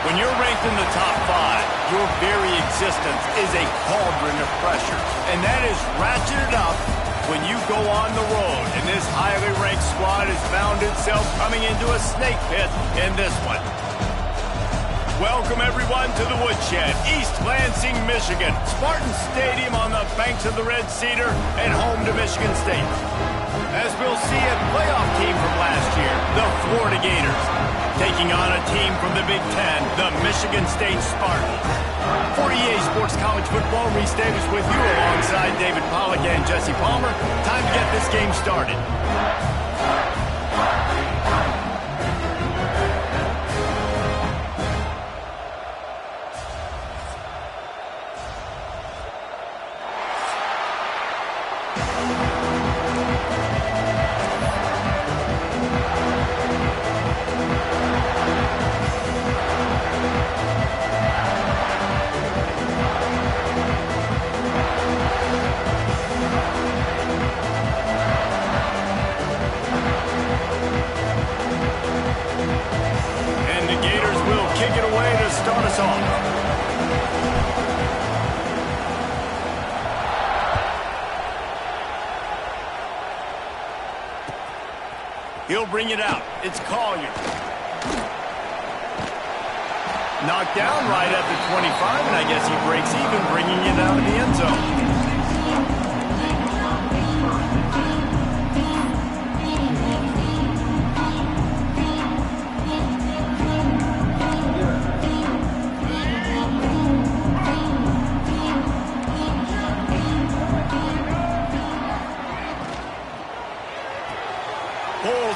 When you're ranked in the top 5, your very existence is a cauldron of pressure. And that is ratcheted up when you go on the road. And this highly ranked squad has found itself coming into a snake pit in this one. Welcome, everyone, to the Woodshed, East Lansing, Michigan. Spartan Stadium on the banks of the Red Cedar and home to Michigan State. As we'll see a playoff team from last year, the Florida Gators, taking on a team from the Big Ten, the Michigan State Spartans. For EA Sports College Football, Reese Davis with you alongside David Pollack and Jesse Palmer. Time to get this game started. He'll bring it out. It's Collier. Knocked down right at the 25, and I guess he breaks even, bringing it out of the end zone.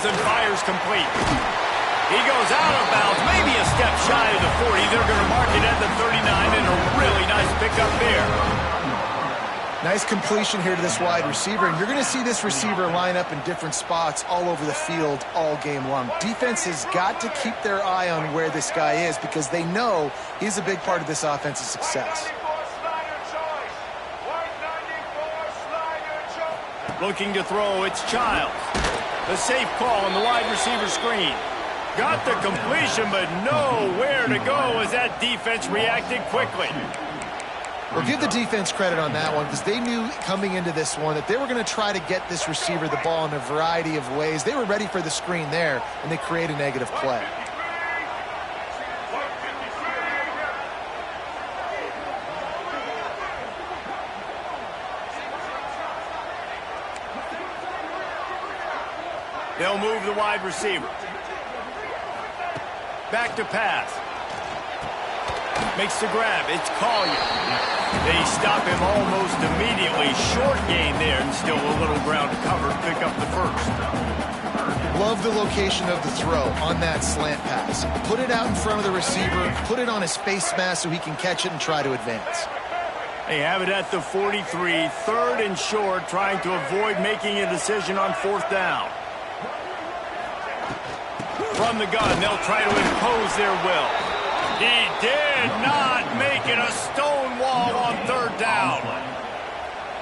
And fires complete. He goes out of bounds, maybe a step shy of the 40. They're going to mark it at the 39, and a really nice pickup there. Nice completion here to this wide receiver, and you're going to see this receiver line up in different spots all over the field all game long. Defense has got to keep their eye on where this guy is because they know he's a big part of this offense's success. Looking to throw, it's Childs. The safe call on the wide receiver screen. Got the completion, but nowhere to go as that defense reacted quickly. Well, give the defense credit on that one because they knew coming into this one that they were going to try to get this receiver the ball in a variety of ways. They were ready for the screen there, and they create a negative play. They'll move the wide receiver. Back to pass. Makes the grab. It's Collier. They stop him almost immediately. Short gain there, and still a little ground to cover to pick up the first. Love the location of the throw on that slant pass. Put it out in front of the receiver. Put it on his face mask so he can catch it and try to advance. They have it at the 43. Third and short, trying to avoid making a decision on fourth down. From the gun, they'll try to impose their will. He did not make it a stone wall on third down.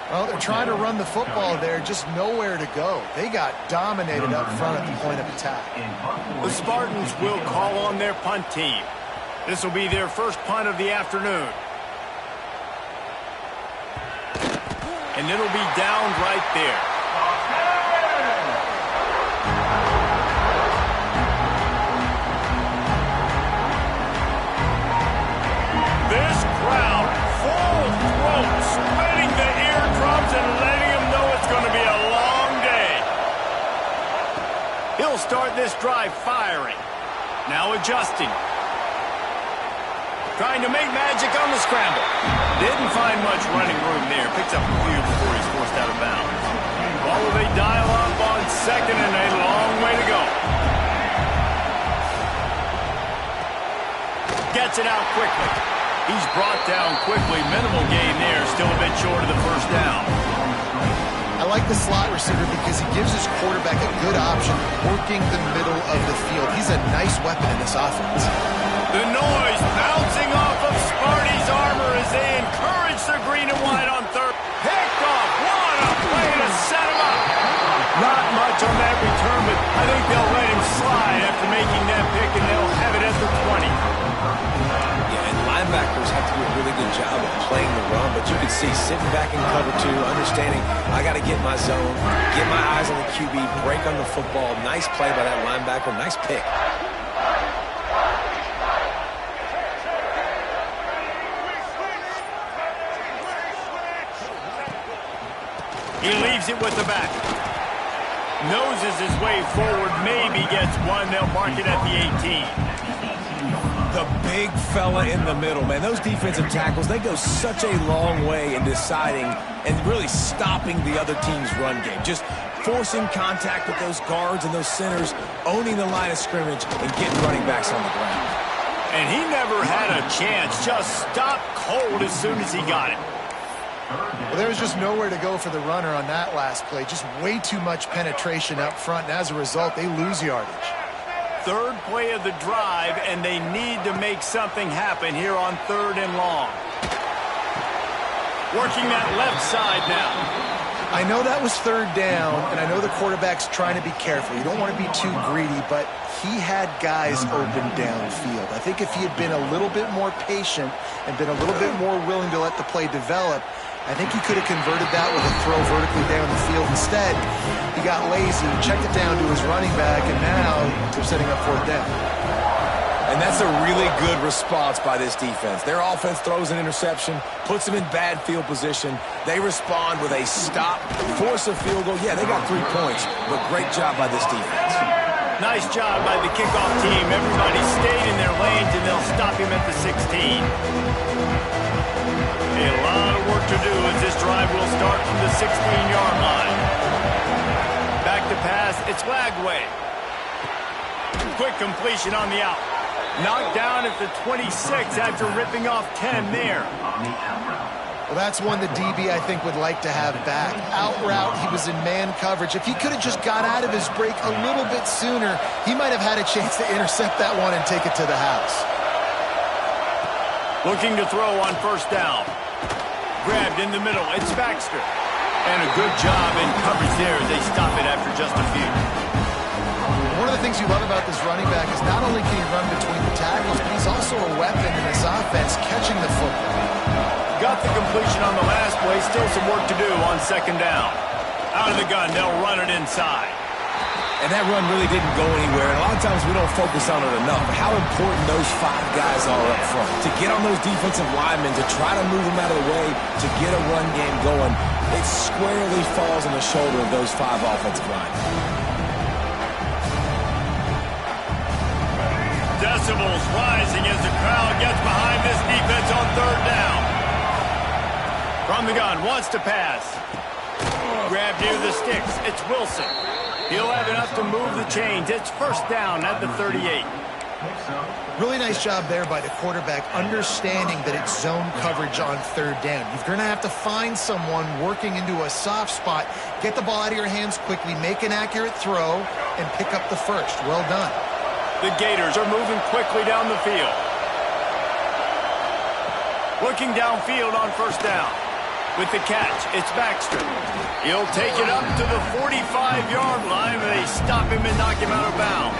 Well, they're trying to run the football there, just nowhere to go. They got dominated up front at the point of attack. The Spartans will call on their punt team. This will be their first punt of the afternoon. And it'll be downed right there. Splitting the eardrums and letting him know it's going to be a long day. He'll start this drive firing. Now adjusting. Trying to make magic on the scramble. Didn't find much running room there. Picks up a few before he's forced out of bounds. Ball will they dial up on second and a long way to go. Gets it out quickly. He's brought down quickly. Minimal gain there. Still a bit short of the first down. I like the slot receiver because he gives his quarterback a good option working the middle of the field. He's a nice weapon in this offense. The noise bouncing off of Sparty's armor as they encourage the green and white on third. Picked off. What a play to set him up. Not much on that return, but I think they'll let him slide after making that pick, and they'll have it at the 20. see, sitting back in cover two, understanding I got to get my zone, get my eyes on the QB, break on the football. Nice play by that linebacker. Nice pick. He leaves it with the back. Noses his way forward, maybe gets one. They'll mark it at the 18. The big fella in the middle, man. Those defensive tackles, they go such a long way in deciding and really stopping the other team's run game. Just forcing contact with those guards and those centers, owning the line of scrimmage, and getting running backs on the ground. And he never had a chance. Just stopped cold as soon as he got it. Well, there was just nowhere to go for the runner on that last play. Just way too much penetration up front, and as a result, they lose yardage. Third play of the drive, and they need to make something happen here on 3rd and long. Working that left side now. I know that was 3rd down, and I know the quarterback's trying to be careful. You don't want to be too greedy, but he had guys open downfield. I think if he had been a little bit more patient and been a little bit more willing to let the play develop, I think he could have converted that with a throw vertically down the field. Instead, he got lazy, checked it down to his running back, and now they're setting up 4th down. And that's a really good response by this defense. Their offense throws an interception, puts them in bad field position. They respond with a stop, force a field goal. Yeah, they got 3 points, but great job by this defense. Nice job by the kickoff team. Everybody stayed in their lanes, and they'll stop him at the 16. A lot of work to do as this drive will start from the 16-yard line. Back to pass, it's Lagway. Quick completion on the out. Knocked down at the 26 after ripping off 10 there. Well, that's one the DB, I think, would like to have back. Out route, he was in man coverage. If he could have just got out of his break a little bit sooner, he might have had a chance to intercept that one and take it to the house. Looking to throw on 1st down. Grabbed in the middle, it's Baxter. And a good job in coverage there as they stop it after just a few. One of the things you love about this running back is not only can he run between the tackles, but he's also a weapon in this offense, catching the football. Got the completion on the last play, still some work to do on 2nd down. Out of the gun, they'll run it inside. And that run really didn't go anywhere. And a lot of times we don't focus on it enough. How important those 5 guys are up front. To get on those defensive linemen, to try to move them out of the way, to get a run game going, it squarely falls on the shoulder of those 5 offensive linemen. Decibels rising as the crowd gets behind this defense on 3rd down. From the gun, wants to pass. Grab near the sticks. It's Wilson. He'll have enough to move the chains. It's 1st down at the 38. Really nice job there by the quarterback, understanding that it's zone coverage on 3rd down. You're going to have to find someone working into a soft spot, get the ball out of your hands quickly, make an accurate throw, and pick up the 1st. Well done. The Gators are moving quickly down the field. Looking downfield on 1st down. With the catch, it's Baxter. He'll take it up to the 45-yard line, and they stop him and knock him out of bounds.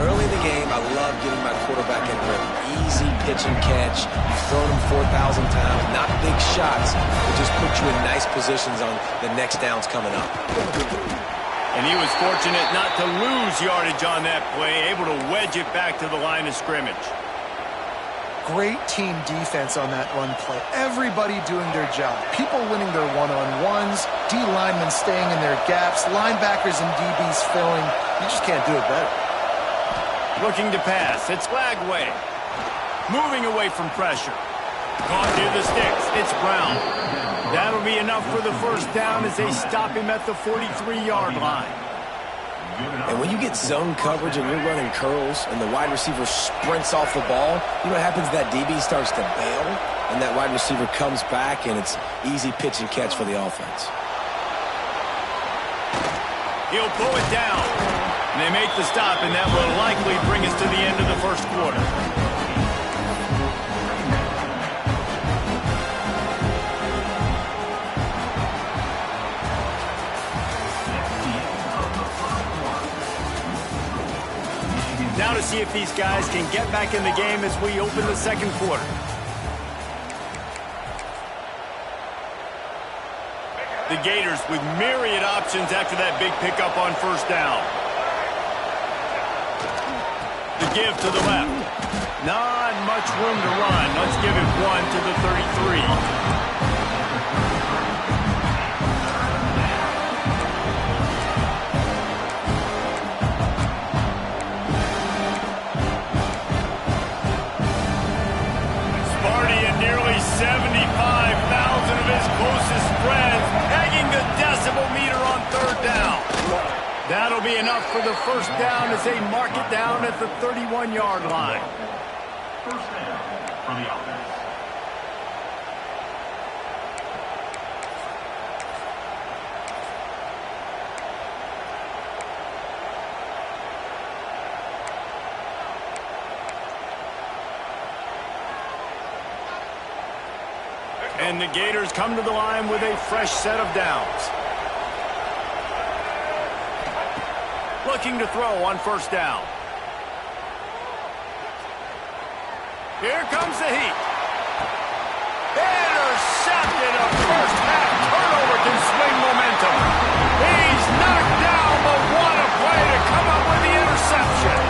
Early in the game, I love getting my quarterback in rhythm. Easy pitch and catch. You've thrown him 4,000 times. Not big shots, but just put you in nice positions on the next downs coming up. And he was fortunate not to lose yardage on that play, able to wedge it back to the line of scrimmage. Great team defense on that run play. Everybody doing their job. People winning their one-on-ones, D linemen staying in their gaps, linebackers and DBs filling. You just can't do it better. Looking to pass, it's Lagway. Moving away from pressure. Caught near the sticks, it's Brown. That'll be enough for the 1st down as they stop him at the 43-yard line. And when you get zone coverage and you're running curls and the wide receiver sprints off the ball, you know what happens? That DB starts to bail, and that wide receiver comes back, and it's easy pitch and catch for the offense. He'll pull it down. And they make the stop, and that will likely bring us to the end of the 1st quarter. Now to see if these guys can get back in the game as we open the 2nd quarter. The Gators with myriad options after that big pickup on first down. The give to the left. Not much room to run. Let's give it one to the 33. Nearly 75,000 of his closest friends tagging the decibel meter on third down. That'll be enough for the first down as they mark it down at the 31-yard line. First down from the offense. And the Gators come to the line with a fresh set of downs. Looking to throw on first down. Here comes the heat. Intercepted. A first half turnover can swing momentum. He's knocked down, but what a play to come up with the interception.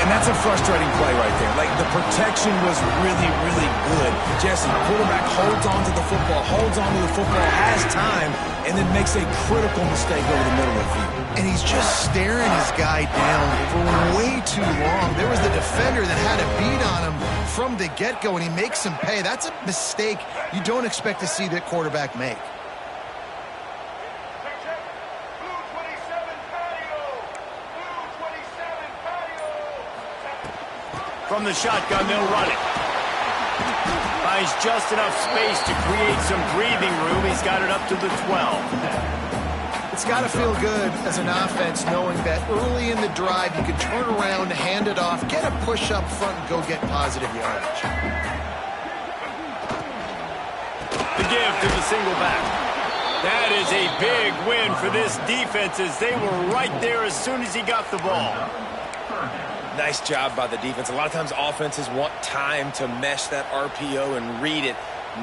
And that's a frustrating play right there. Like, the protection was really, really good. Jesse, quarterback holds on to the football, has time, and then makes a critical mistake over the middle of the field. And he's just staring his guy down for way too long. There was the defender that had a beat on him from the get-go, and he makes him pay. That's a mistake you don't expect to see the quarterback make. From the shotgun, they'll run it. Finds just enough space to create some breathing room. He's got it up to the 12. It's got to feel good as an offense knowing that early in the drive you can turn around, hand it off, get a push up front, and go get positive yardage. The give to the single back. That is a big win for this defense as they were right there as soon as he got the ball. Nice job by the defense. A lot of times offenses want time to mesh that RPO and read it.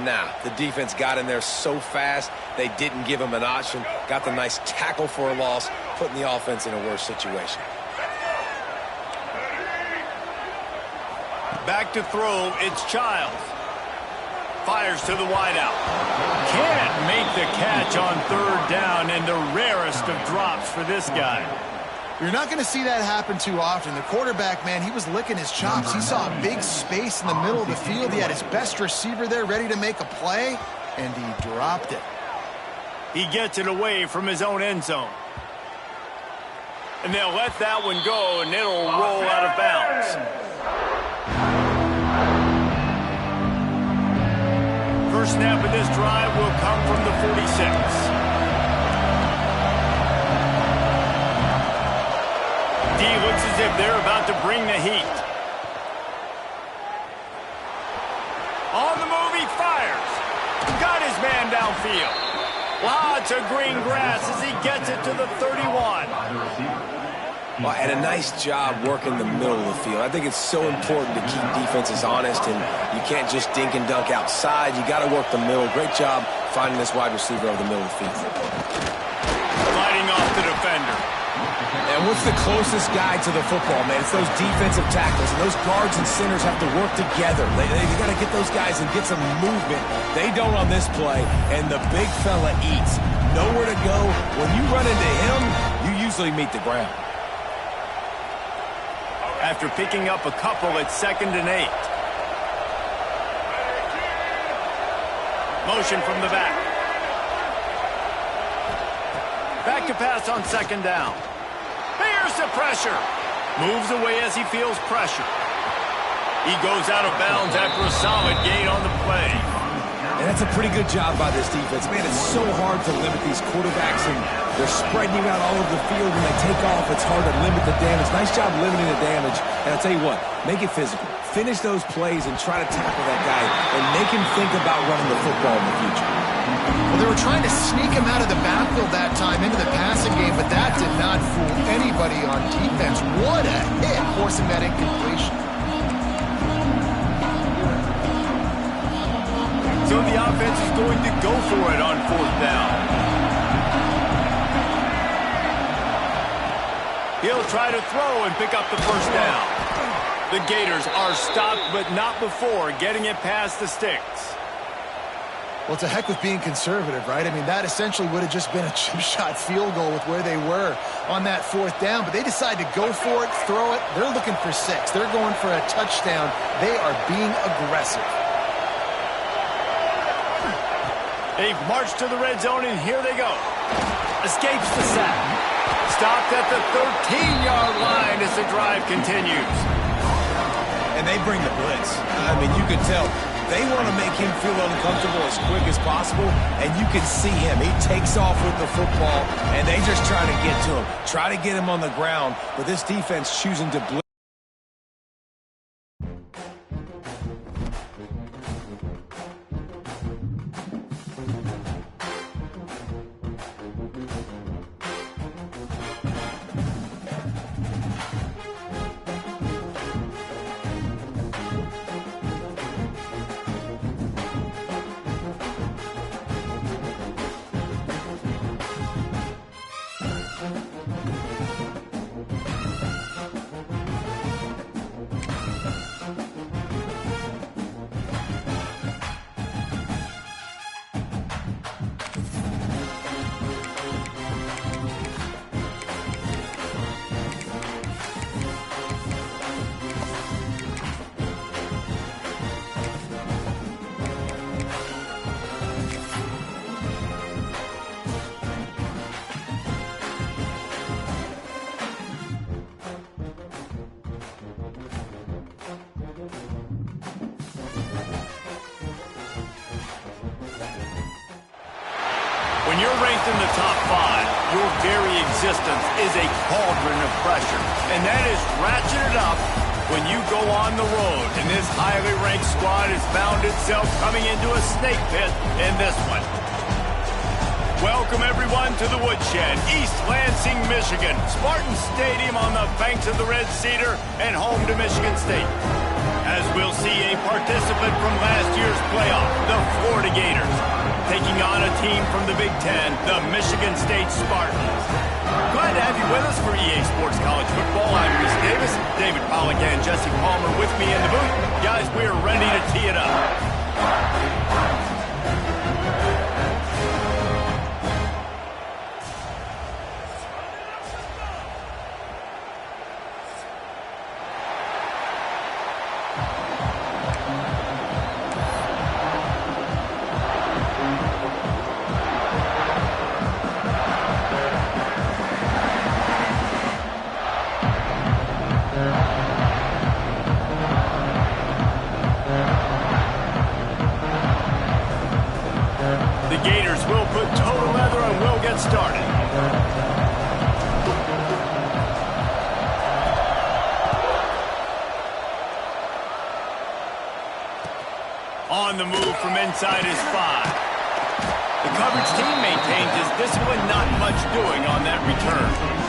Nah, the defense got in there so fast, they didn't give him an option. Got the nice tackle for a loss, putting the offense in a worse situation. Back to throw, it's Childs. Fires to the wideout. Can't make the catch on third down, and the rarest of drops for this guy. You're not going to see that happen too often. The quarterback, man, he was licking his chops. He saw a big space in the middle of the field. He had his best receiver there ready to make a play, and he dropped it. He gets it away from his own end zone. And they'll let that one go, and it'll roll out of bounds. First snap of this drive will come from the 46. D looks as if they're about to bring the heat. On the move, he fires. Got his man downfield. Lots of green grass as he gets it to the 31. Well, and a nice job working the middle of the field. I think it's so important to keep defenses honest, and you can't just dink and dunk outside. You got to work the middle. Great job finding this wide receiver over the middle of the field. Sliding off the defender. And what's the closest guy to the football, man? It's those defensive tackles. And those guards and centers have to work together. You got to get those guys and get some movement. They don't on this play, and the big fella eats. Nowhere to go. When you run into him, you usually meet the ground. After picking up a couple at 2nd and 8. Motion from the back. Back to pass on 2nd down. There's the pressure. Moves away as he feels pressure. He goes out of bounds after a solid gain on the play. And that's a pretty good job by this defense. Man, it's so hard to limit these quarterbacks, and they're spreading you out all over the field. When they take off, it's hard to limit the damage. Nice job limiting the damage. And I'll tell you what, make it physical. Finish those plays and try to tackle that guy and make him think about running the football in the future. Well, they were trying to sneak him out of the backfield that time into the passing game, but that did not fool anybody on defense. What a hit, forcing that incompletion. So the offense is going to go for it on 4th down. He'll try to throw and pick up the 1st down. The Gators are stopped, but not before getting it past the sticks. Well, it's a heck with being conservative, right? I mean, that essentially would have just been a chip shot field goal with where they were on that 4th down, but they decide to go for it, throw it. They're looking for 6. They're going for a touchdown. They are being aggressive. They've marched to the red zone, and here they go. Escapes the sack. Stopped at the 13-yard line as the drive continues. And they bring the blitz. I mean, you can tell they want to make him feel uncomfortable as quick as possible, and you can see him. He takes off with the football, and they just try to get to him, try to get him on the ground, but this defense choosing to blitz. When you're ranked in the top 5, your very existence is a cauldron of pressure. And that is ratcheted up when you go on the road. And this highly ranked squad has found itself coming into a snake pit in this one. Welcome, everyone, to the Woodshed, East Lansing, Michigan. Spartan Stadium on the banks of the Red Cedar and home to Michigan State. As we'll see a participant from last year's playoff, the Florida Gators, taking on a team from the Big Ten, the Michigan State Spartans. Glad to have you with us for EA Sports College Football. I'm Reese Davis, David Pollack and Jesse Palmer with me in the booth. Guys, we are ready to tee it up. The Gators will put toe to leather and will get started. On the move from inside his 5. The coverage team maintains his discipline, not much doing on that return.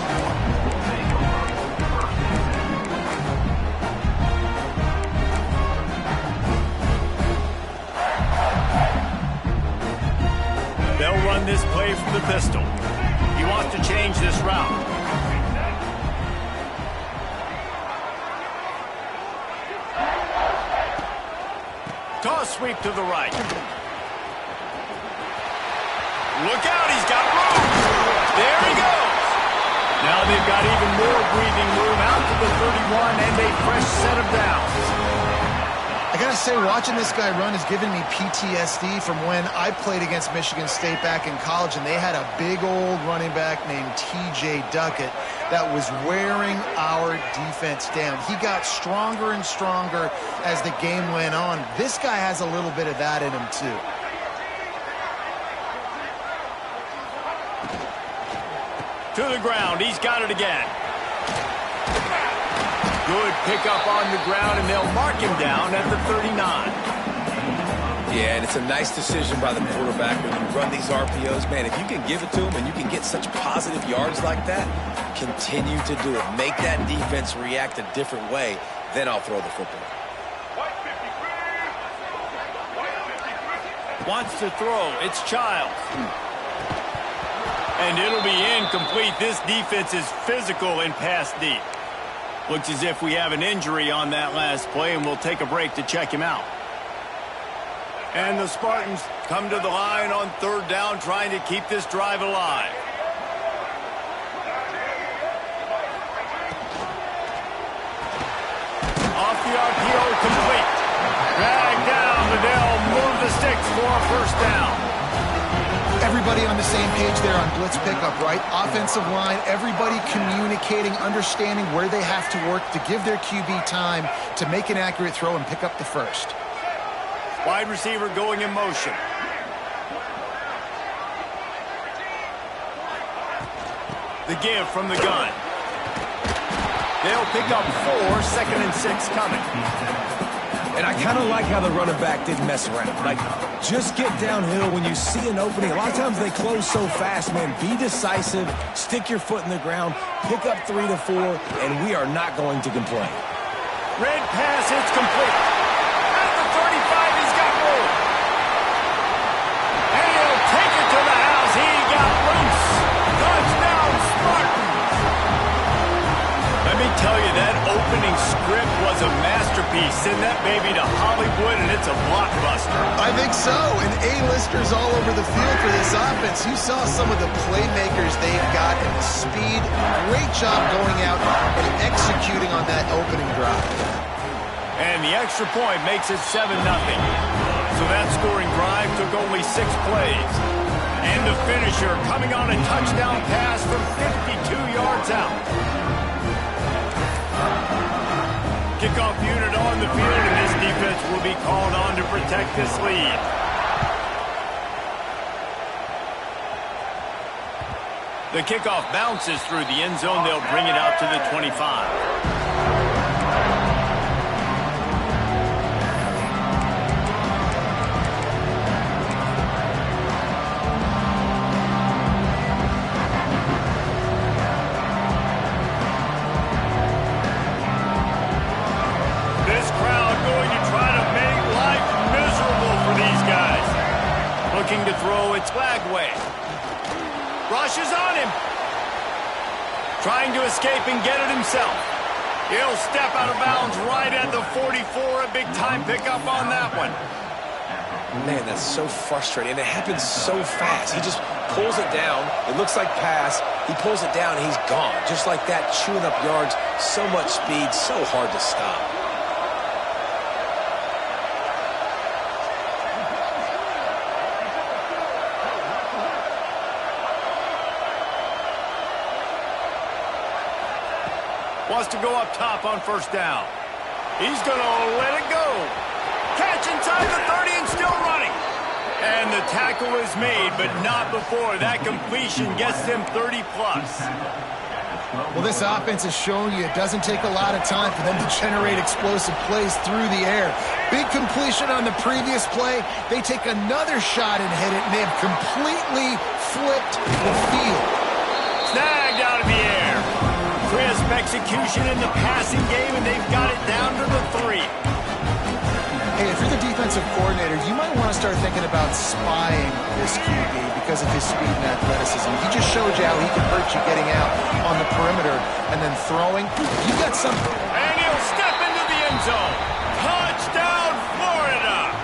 They'll run this play from the pistol. He wants to change this route. Toss sweep to the right. Look out, he's got room. There he goes. Now they've got even more breathing room out to the 31 and a fresh set of downs. I gotta say, watching this guy run has given me PTSD from when I played against Michigan State back in college, and they had a big old running back named T.J. Duckett that was wearing our defense down. He got stronger and stronger as the game went on. This guy has a little bit of that in him, too. To the ground, he's got it again. Good pickup on the ground, and they'll mark him down at the 39. Yeah, and it's a nice decision by the quarterback when you run these RPOs. Man, if you can give it to him and you can get such positive yards like that, continue to do it. Make that defense react a different way, then I'll throw the football. Wants to throw. It's Childs. And it'll be incomplete. This defense is physical and pass deep. Looks as if we have an injury on that last play, and we'll take a break to check him out. And the Spartans come to the line on third down, trying to keep this drive alive. Off the RPO, complete. Drag down, Liddell, move the sticks for a first down. Everybody on the same page there on blitz pickup, right? Offensive line, everybody communicating, understanding where they have to work to give their QB time to make an accurate throw and pick up the first. Wide receiver going in motion. The give from the gun. They'll pick up 4, 2nd and 6 coming. And I kind of like how the running back didn't mess around. Like, just get downhill when you see an opening. A lot of times they close so fast, man. Be decisive, stick your foot in the ground, pick up 3 to 4, and we are not going to complain. Red pass, it's complete. At the 35, he's got room. And he'll take it to the house. He got loose. Touchdown, Spartans. Let me tell you, that opening script was a masterpiece. Send that baby to Hollywood, and it's a blockbuster. I think so, and A-listers all over the field for this offense. You saw some of the playmakers they've got and the speed. Great job going out and executing on that opening drive. And the extra point makes it 7-0. So that scoring drive took only 6 plays. And the finisher coming on a touchdown pass from 52 yards out. Kickoff unit on the field, and this defense will be called on to protect this lead. The kickoff bounces through the end zone. They'll bring it out to the 25. Looking to throw, it's Lagway. Rushes on him. Trying to escape and get it himself. He'll step out of bounds right at the 44. A big-time pickup on that one. Man, that's so frustrating. And it happens so fast. He just pulls it down. It looks like pass. He pulls it down, and he's gone. Just like that, chewing up yards. So much speed, so hard to stop. Wants to go up top on first down. He's going to let it go. Catch inside the 30 and still running. And the tackle is made, but not before. That completion gets them 30-plus. Well, this offense is showing you it doesn't take a lot of time for them to generate explosive plays through the air. Big completion on the previous play. They take another shot and hit it, and they have completely flipped the field. Snagged out of the air. Crisp execution in the passing game, and they've got it down to the 3. Hey, if you're the defensive coordinator, you might want to start thinking about spying this QB because of his speed and athleticism. He just showed you how he can hurt you getting out on the perimeter and then throwing. You got something. And he'll step into the end zone. Touchdown, Florida!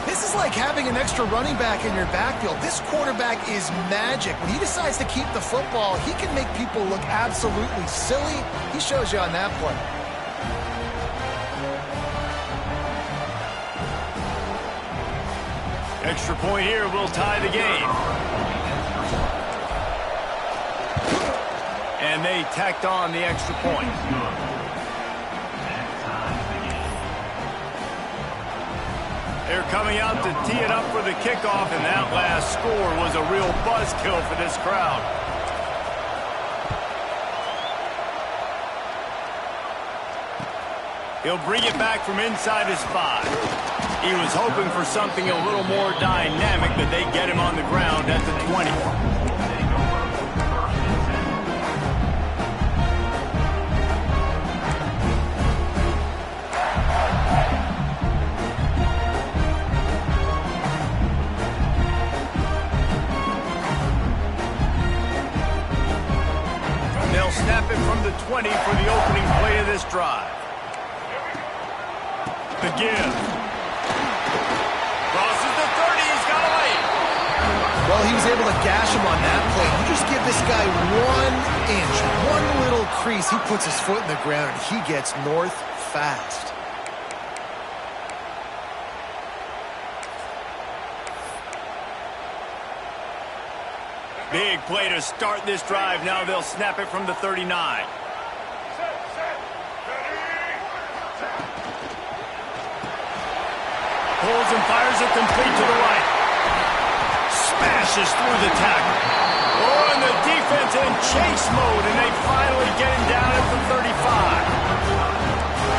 This is like having an extra running back in your backfield. This quarterback is magic. When he decides to keep the football, he can make people look absolutely silly. He shows you on that play. Extra point here will tie the game. And they tacked on the extra point. They're coming out to tee it up for the kickoff, and that last score was a real buzzkill for this crowd. He'll bring it back from inside his 5. He was hoping for something a little more dynamic, but they get him on the ground at the 20. drive. The give. Crosses the 30. He's got a lead. Well, he was able to gash him on that play. You just give this guy 1 inch, one little crease. He puts his foot in the ground, and he gets north fast. Big play to start this drive. Now they'll snap it from the 39. Pulls and fires it complete to the right. Smashes through the tackle. Oh, and the defense in chase mode, and they finally get him down at the 35.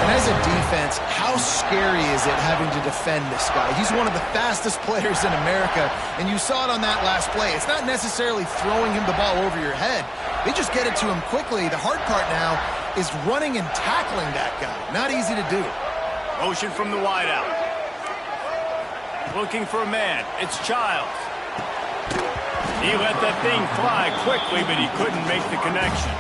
And as a defense, how scary is it having to defend this guy? He's one of the fastest players in America, and you saw it on that last play. It's not necessarily throwing him the ball over your head. They just get it to him quickly. The hard part now is running and tackling that guy. Not easy to do. Motion from the wideout. Looking for a man. It's Childs. He let that thing fly quickly, but he couldn't make the connection.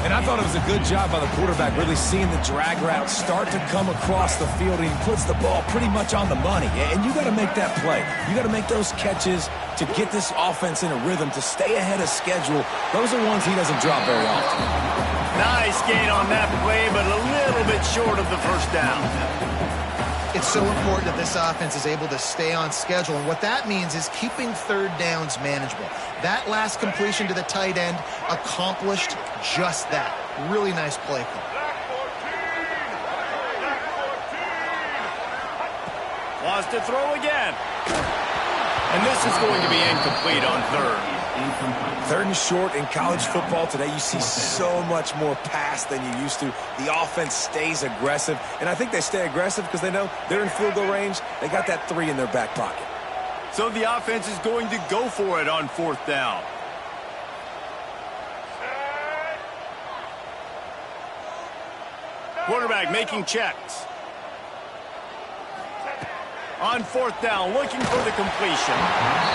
And I thought it was a good job by the quarterback, really seeing the drag route start to come across the field, and he puts the ball pretty much on the money. And you got to make that play. You got to make those catches to get this offense in a rhythm, to stay ahead of schedule. Those are ones he doesn't drop very often. Nice gain on that play, but a little bit short of the first down. It's so important that this offense is able to stay on schedule, and what that means is keeping third downs manageable. That last completion to the tight end accomplished just that. Really nice play call. Wants to throw again. And this is going to be incomplete on third. Third and short in college football today, you see so much more pass than you used to. The offense stays aggressive, and I think they stay aggressive because they know they're in field goal range. They got that 3 in their back pocket. So the offense is going to go for it on fourth down. Quarterback making checks. On fourth down, looking for the completion.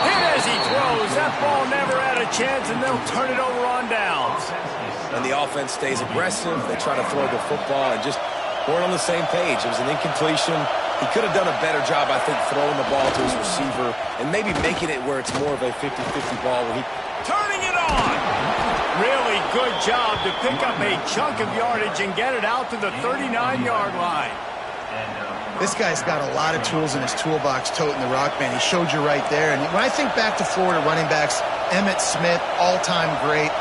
Hit as he throws. That ball never had a chance, and they'll turn it over on downs. And the offense stays aggressive. They try to throw the football and just weren't on the same page. It was an incompletion. He could have done a better job, I think, throwing the ball to his receiver and maybe making it where it's more of a 50-50 ball where he... Turning it on! Really good job to pick up a chunk of yardage and get it out to the 39-yard line. This guy's got a lot of tools in his toolbox toting the rock, man. He showed you right there. And when I think back to Florida running backs, Emmitt Smith, all-time great.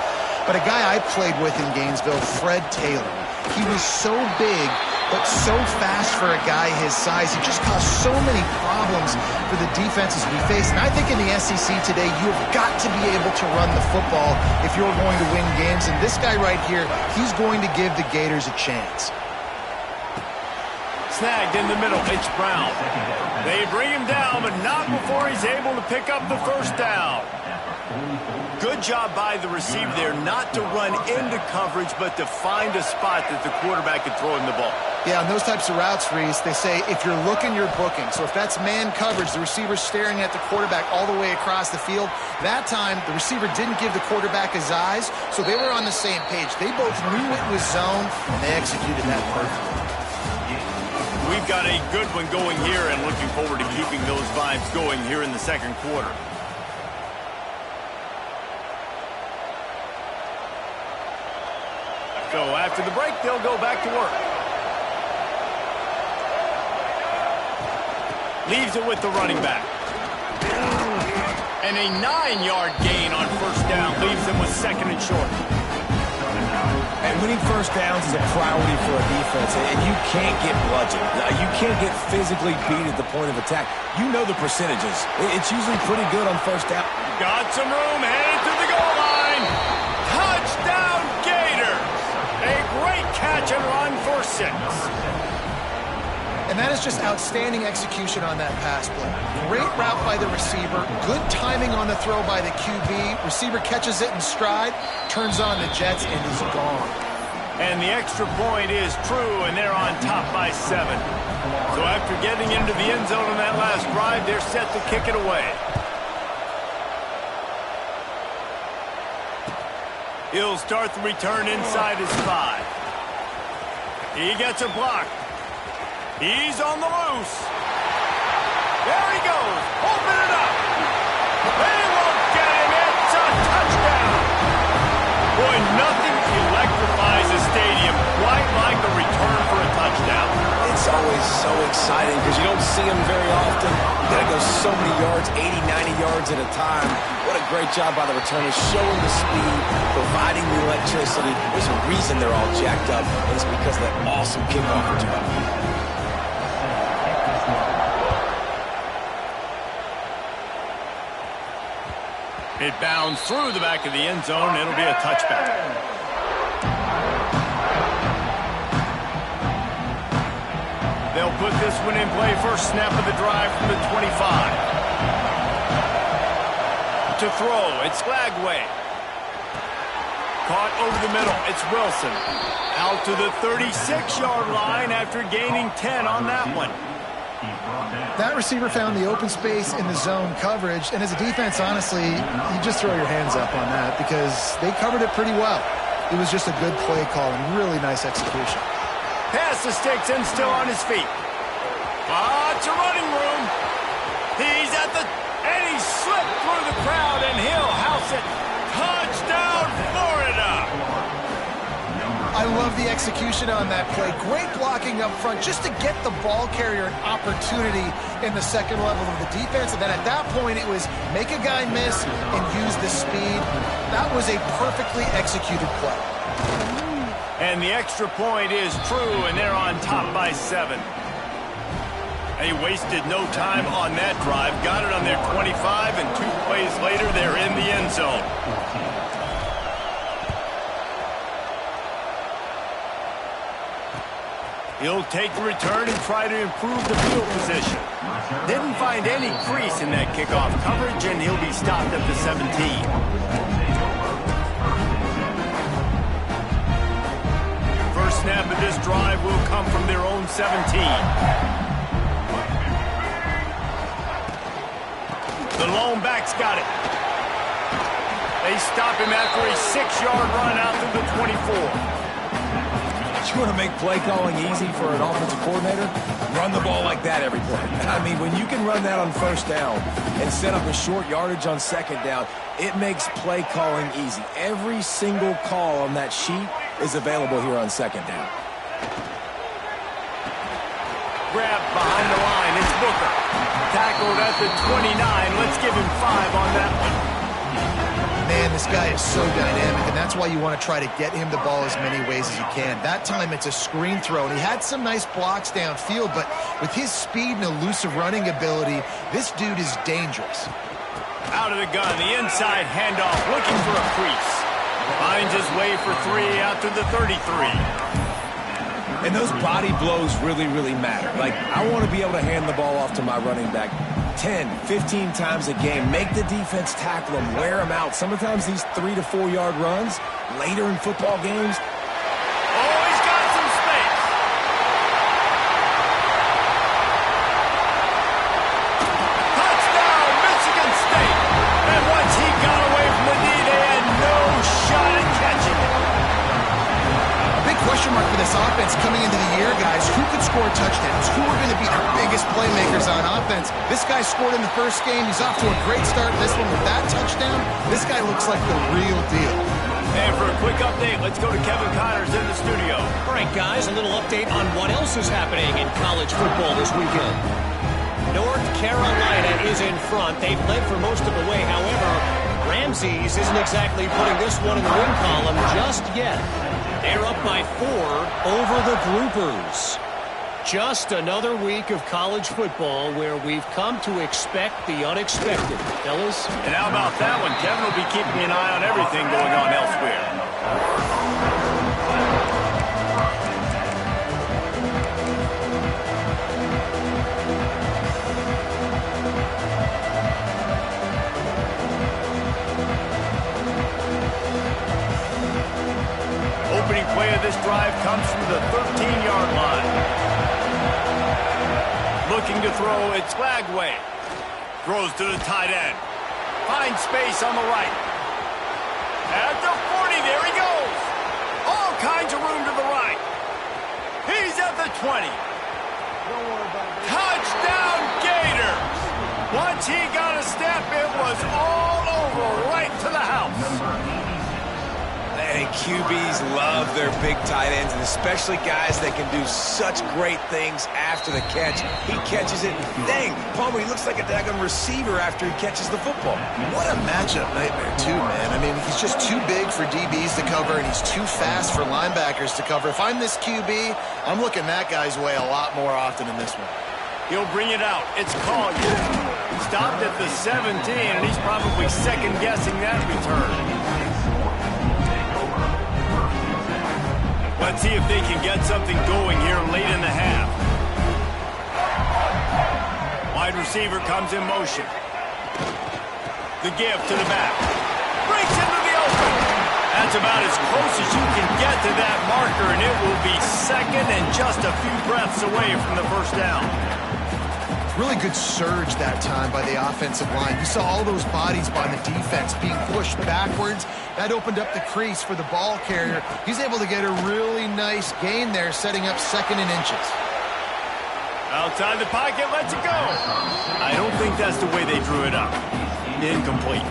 But a guy I played with in Gainesville, Fred Taylor. He was so big, but so fast for a guy his size. He just caused so many problems for the defenses we face. And I think in the SEC today, you've got to be able to run the football if you're going to win games. And this guy right here, he's going to give the Gators a chance. Snagged in the middle. It's Brown. They bring him down, but not before he's able to pick up the first down. Good job by the receiver there not to run into coverage, but to find a spot that the quarterback could throw him the ball. Yeah, on those types of routes, Reese, they say if you're looking, you're booking. So if that's man coverage, the receiver's staring at the quarterback all the way across the field. That time, the receiver didn't give the quarterback his eyes, so they were on the same page. They both knew it was zone, and they executed that perfectly. We've got a good one going here and looking forward to keeping those vibes going here in the second quarter. So after the break, they'll go back to work. Leaves it with the running back. And a 9-yard gain on first down leaves them with second and short. And winning first downs is a priority for a defense, and you can't get bludgeoned. You can't get physically beat at the point of attack. You know the percentages. It's usually pretty good on first down. Got some room, headed to the goal line. Touchdown, Gators! A great catch and run for 6. And that is just outstanding execution on that pass play. Great route by the receiver, good timing on the throw by the QB. Receiver catches it in stride, turns on the jets, and is gone. And the extra point is true, and they're on top by 7. So after getting into the end zone on that last drive, they're set to kick it away. He'll start the return inside his 5. He gets a block. He's on the loose. There he goes. Open it up. They won't get him. It's a touchdown. Boy, nothing electrifies a stadium quite like a return for a touchdown. It's always so exciting because you don't see them very often. You got to go so many yards, 80, 90 yards at a time. What a great job by the returners, showing the speed, providing the electricity. There's a reason they're all jacked up, and it's because of that awesome kickoff return. It bounds through the back of the end zone. It'll be a touchback. They'll put this one in play. First snap of the drive from the 25. To throw, it's Lagway. Caught over the middle, it's Wilson. Out to the 36-yard line after gaining 10 on that one. That receiver found the open space in the zone coverage, and as a defense, honestly, you just throw your hands up on that because they covered it pretty well. It was just a good play call and really nice execution. Pass the sticks and still on his feet. Lots of running room. He's at the... and he slipped through the crowd, and he'll house it. Touchdown, Florida! I love the execution on that play. Great blocking up front just to get the ball carrier an opportunity in the second level of the defense. And then at that point, it was make a guy miss and use the speed. That was a perfectly executed play. And the extra point is true, and they're on top by 7. They wasted no time on that drive. Got it on their 25, and 2 plays later, they're in the end zone. He'll take the return and try to improve the field position. Didn't find any crease in that kickoff coverage, and he'll be stopped at the 17. First snap of this drive will come from their own 17. The lone back's got it. They stop him after a 6-yard run out to the 24. You want to make play calling easy for an offensive coordinator? Run the ball like that every play. I mean, when you can run that on first down and set up a short yardage on second down, it makes play calling easy. Every single call on that sheet is available here on second down. Grab behind the line. It's Booker. Tackled at the 29. Let's give him 5 on that one. Man, this guy is so dynamic, and that's why you want to try to get him the ball as many ways as you can. That time, it's a screen throw, and he had some nice blocks downfield, but with his speed and elusive running ability, this dude is dangerous. Out of the gun, the inside handoff, looking for a crease. Finds his way for 3 out to the 33. And those body blows really, really matter. Like, I want to be able to hand the ball off to my running back 10, 15 times a game. Make the defense tackle them, wear them out. Sometimes these 3 to 4 yard runs later in football games. Oh, he's got some space. Touchdown, Michigan State. And once he got away from the knee, they had no shot at catching it. Big question mark for this offense coming into the year, guys. Who could score touchdowns? Who are going to be their biggest playmakers on offense? This guy scored in the first game. He's off to a great start. This one with that touchdown, this guy looks like the real deal. And for a quick update, let's go to Kevin Connors in the studio. All right, guys, a little update on what else is happening in college football this weekend. North Carolina is in front. They've led for most of the way. However, Ramses isn't exactly putting this one in the win column just yet. They're up by 4 over the Groupers. Just another week of college football where we've come to expect the unexpected. Fellas? And how about that one? Kevin will be keeping an eye on everything going on elsewhere. Opening play of this drive comes from the 13-yard line. Looking to throw, it's Lagway. Throws to the tight end. Finds space on the right. At the 40, there he goes. All kinds of room to the right. He the 20. Touchdown Gators! Once he got a step, it was all over, right to the house. And QBs love their big tight ends, and especially guys that can do such great things after the catch. He catches it. Dang, Palmer, he looks like a daggone receiver after he catches the football. What a matchup nightmare, too, man. I mean, he's just too big for DBs to cover, and he's too fast for linebackers to cover. If I'm this QB, I'm looking that guy's way a lot more often in this one. He'll bring it out. It's called. Stopped at the 17, and he's probably second-guessing that return. Let's see if they can get something going here late in the half. Wide receiver comes in motion. The give to the back. Breaks into the open. That's about as close as you can get to that marker, and it will be second and just a few breaths away from the first down. Really good surge that time by the offensive line. You saw all those bodies by the defense being pushed backwards. That opened up the crease for the ball carrier. He's able to get a really nice gain there, setting up second and inches. Outside the pocket, lets it go. I don't think that's the way they drew it up. Incomplete.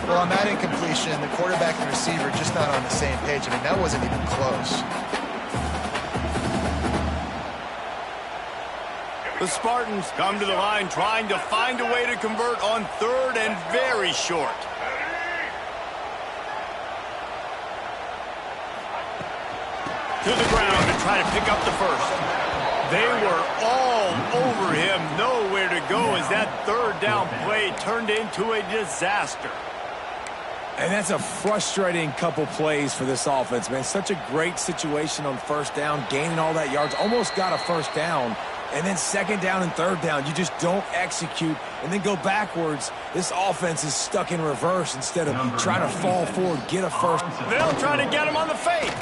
Well, on that incompletion, the quarterback and receiver just not on the same page. I mean, that wasn't even close. The Spartans come to the line trying to find a way to convert on third and very short. To the ground to try to pick up the first. They were all over him, nowhere to go as that third down play turned into a disaster. And that's a frustrating couple plays for this offense, man. Such a great situation on first down, gaining all that yards, almost got a first down. And then second down and third down, you just don't execute and then go backwards. This offense is stuck in reverse instead of trying to fall forward, get a first. They'll try to get him on the fake.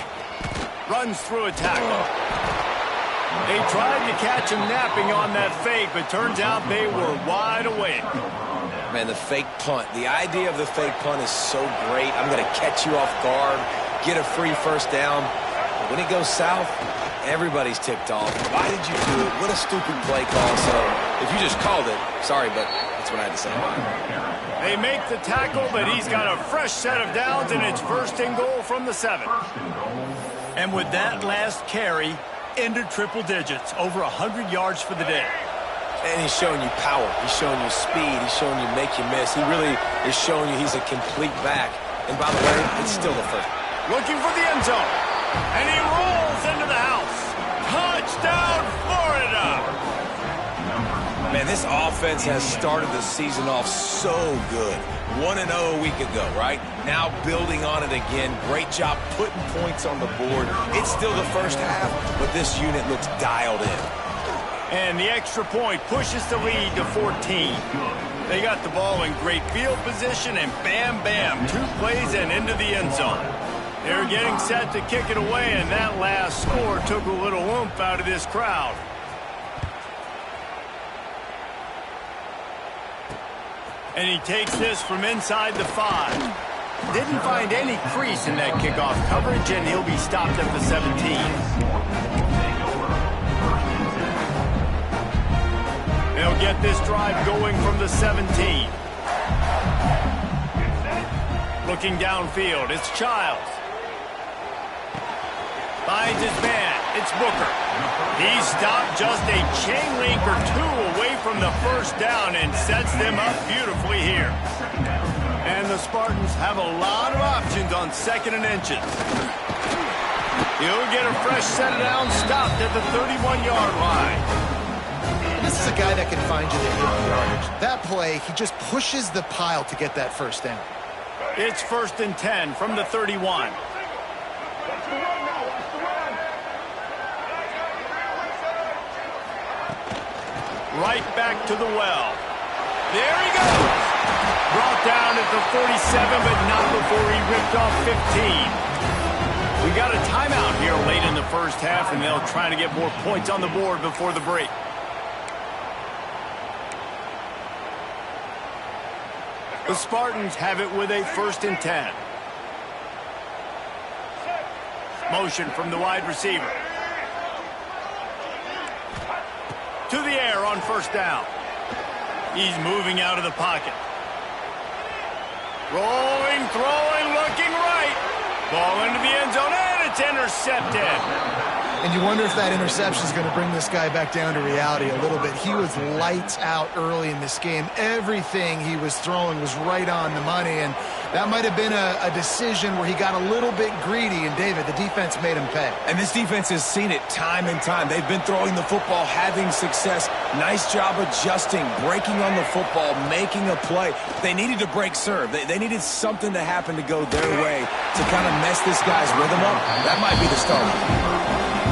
Runs through a tackle. They tried to catch him napping on that fake, but turns out they were wide awake. Man, the fake punt. The idea of the fake punt is so great. I'm going to catch you off guard, get a free first down. But when it goes south, everybody's ticked off. Why did you do it? What a stupid play call. So if you just called it, sorry, but that's what I had to say. They make the tackle, but he's got a fresh set of downs, and it's first and goal from the 7. And with that last carry, into triple digits, over 100 yards for the day. And he's showing you power. He's showing you speed. He's showing you make you miss. He really is showing you he's a complete back. And by the way, it's still the first. Looking for the end zone. And he rolls into the house. Touchdown, Florida! Man, this offense has started the season off so good. 1-0 a week ago, right? Now building on it again. Great job putting points on the board. It's still the first half, but this unit looks dialed in. And the extra point pushes the lead to 14. They got the ball in great field position, and bam, bam, 2 plays and into the end zone. They're getting set to kick it away, and that last score took a little oomph out of this crowd. And he takes this from inside the 5. Didn't find any crease in that kickoff coverage, and he'll be stopped at the 17. They'll get this drive going from the 17. Looking downfield, it's Childs. Finds his man, it's Booker. He stopped just a chain link or 2 away from the first down and sets them up beautifully here. And the Spartans have a lot of options on second and inches. He'll get a fresh set of downs, stopped at the 31-yard line. This is a guy that can find you the yardage. That play, he just pushes the pile to get that first down. It's first and 10 from the 31. Right back to the well. There he goes. Brought down at the 47, but not before he ripped off 15. We got a timeout here late in the first half, and they'll try to get more points on the board before the break. The Spartans have it with a first and 10. Motion from the wide receiver. To the air on first down. He's moving out of the pocket. Rolling, throwing, looking right. Ball into the end zone, and it's intercepted. And you wonder if that interception is going to bring this guy back down to reality a little bit. He was lights out early in this game. Everything he was throwing was right on the money, and that might have been a decision where he got a little bit greedy, and David, the defense made him pay. And this defense has seen it time and time. They've been throwing the football, having success. Nice job adjusting, breaking on the football, making a play. They needed to break serve. They needed something to happen to go their way to kind of mess this guy's rhythm up. That might be the start.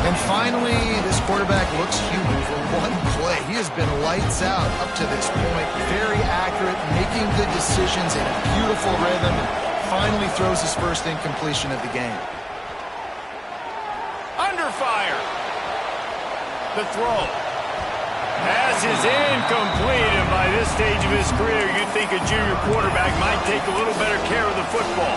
And finally, this quarterback looks human for one play. He has been lights out up to this point. Very accurate, making good decisions in a beautiful rhythm, and finally throws his first incompletion of the game. Under fire. The throw. Pass is incomplete, and by this stage of his career, you'd think a junior quarterback might take a little better care of the football.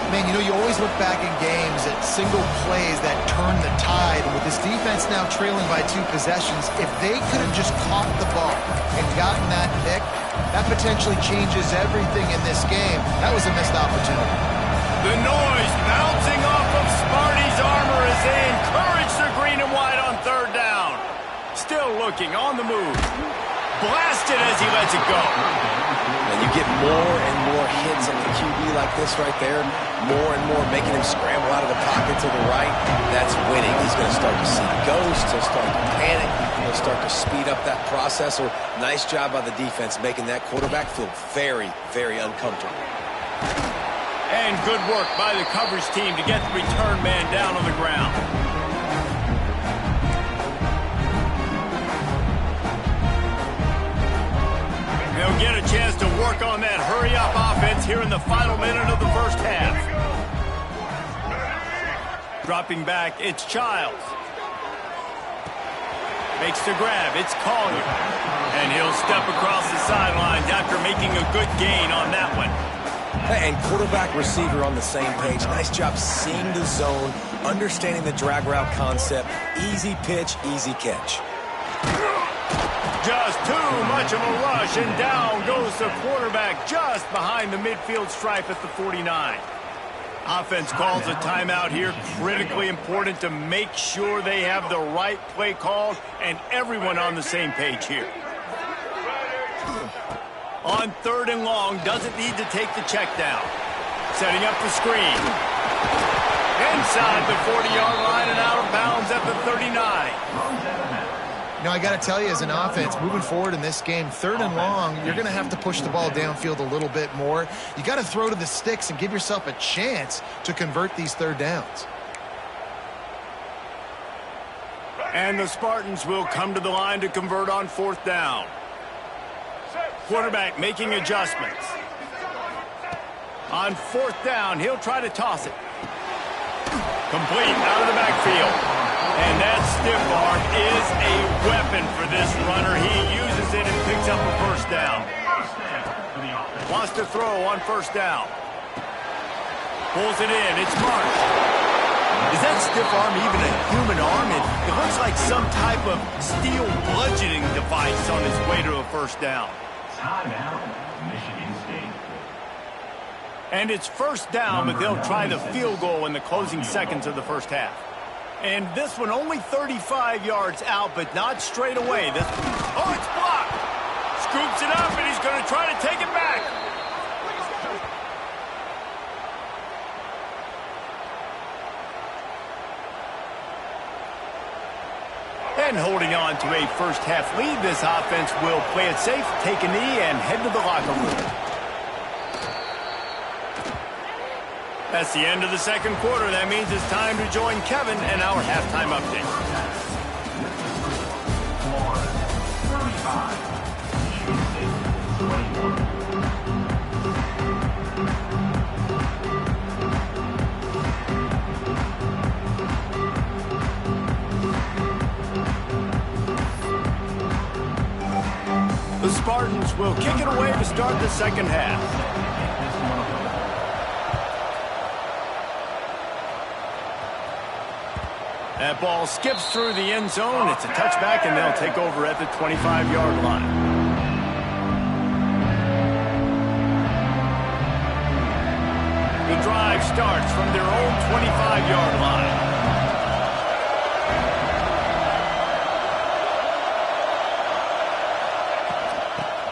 Man, you know, you always look back in games at single plays that turn the tide. And with this defense now trailing by 2 possessions, if they could have just caught the ball and gotten that pick, that potentially changes everything in this game. That was a missed opportunity. The noise bouncing off of Sparty's armor as they encourage the green and white on third down. Still looking, on the move. Blasted as he lets it go. And you get more and more hits on the QB like this right there, more and more making him scramble out of the pocket to the right. That's winning. He's going to start to see ghosts. He'll start to panic. He'll start to speed up that process. Or nice job by the defense making that quarterback feel very, very uncomfortable. And good work by the coverage team to get the return man down on the ground. They'll get a chance to work on that hurry-up offense here in the final minute of the first half. Dropping back, it's Childs. Makes the grab, it's Collier. And he'll step across the sidelines after making a good gain on that one. And quarterback receiver on the same page. Nice job seeing the zone, understanding the drag route concept. Easy pitch, easy catch. Just too much of a rush, and down goes the quarterback just behind the midfield stripe at the 49. Offense calls a timeout here. Critically important to make sure they have the right play called and everyone on the same page here. On third and long, doesn't need to take the check down. Setting up the screen. Inside the 40-yard line and out of bounds at the 39. Now, I got to tell you, as an offense, moving forward in this game, third and long, you're going to have to push the ball downfield a little bit more. You got to throw to the sticks and give yourself a chance to convert these third downs. And the Spartans will come to the line to convert on fourth down. Quarterback making adjustments. On fourth down, he'll try to toss it. Complete out of the backfield. And that stiff arm is a weapon for this runner. He uses it and picks up a first down. Wants to throw on first down. Pulls it in. It's Marsh. Is that stiff arm even a human arm? It looks like some type of steel bludgeoning device on its way to a first down. Timeout, Michigan State. And it's first down, but they'll try the field goal in the closing seconds of the first half. And this one only 35 yards out, but not straight away. Oh, it's blocked. Scoops it up, and he's going to try to take it back. And holding on to a first-half lead, this offense will play it safe, take a knee, and head to the locker room. That's the end of the second quarter. That means it's time to join Kevin and our halftime update. The Spartans will kick it away to start the second half. That ball skips through the end zone. It's a touchback, and they'll take over at the 25-yard line. The drive starts from their own 25-yard line.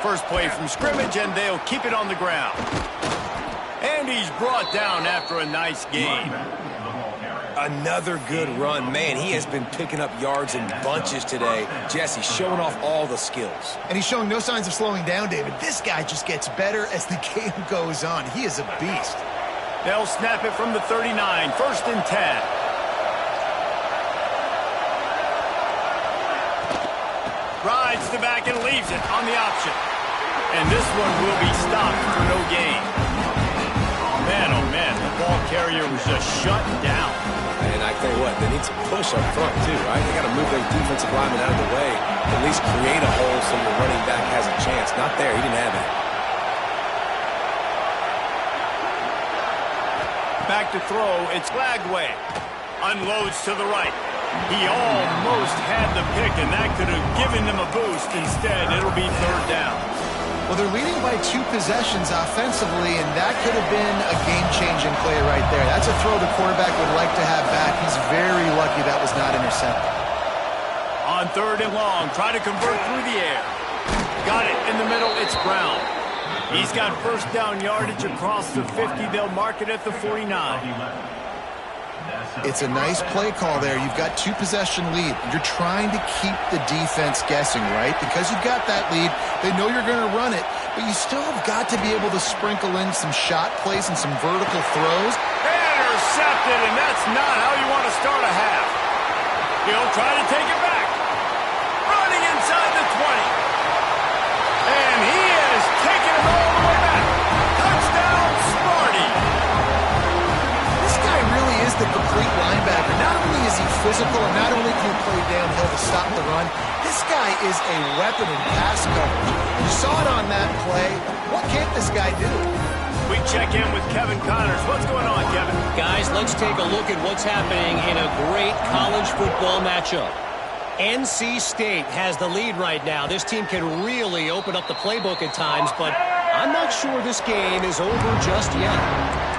First play from scrimmage, and they'll keep it on the ground. And he's brought down after a nice gain. Another good run. Man, he has been picking up yards in bunches today. Jesse showing off all the skills. And he's showing no signs of slowing down, David. This guy just gets better as the game goes on. He is a beast. They'll snap it from the 39, 1st and 10. Rides the back and leaves it on the option. And this one will be stopped for no gain. Man, oh man, the ball carrier was just shut down. And I tell you what, they need some push up front too, right? They got to move those defensive linemen out of the way, at least create a hole so your running back has a chance. Not there, he didn't have it. Back to throw, it's Lagway. Unloads to the right. He almost had the pick, and that could have given them a boost. Instead, it'll be 3rd down. Well, they're leading by 2 possessions offensively, and that could have been a game-changing play right there. That's a throw the quarterback would like to have back. He's very lucky that was not intercepted. On 3rd and long, try to convert through the air. Got it in the middle, it's Brown. He's got 1st down yardage across the 50. They'll mark it at the 49. It's a nice play call there. You've got 2 possession lead. You're trying to keep the defense guessing, right? Because you've got that lead, they know you're going to run it, but you still have got to be able to sprinkle in some shot plays and some vertical throws. Intercepted, and that's not how you want to start a half. He'll try to take it back. Running inside the 20. And he is taking it all the way back. Touchdown, Sparty. This guy really is the complete linebacker. Not only is he physical, and not only can he play downhill to stop the run, this guy is a weapon in pass coverage. You saw it on that play. What can't this guy do? We check in with Kevin Connors. What's going on, Kevin? Guys, let's take a look at what's happening in a great college football matchup. NC State has the lead right now. This team can really open up the playbook at times, but I'm not sure this game is over just yet.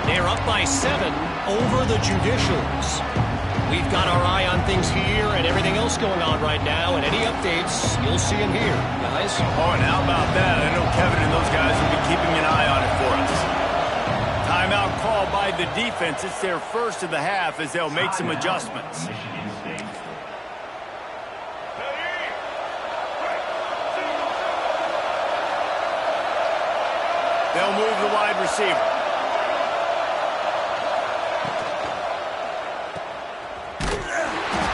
They're up by 7 over the Judicials. We've got our eye on things here and everything else going on right now, and any updates, you'll see them here, guys. Oh, and how about that? I know Kevin and those guys will be keeping an eye on it for us. Timeout called by the defense. It's their 1st of the half as they'll make some adjustments. They'll move the wide receiver.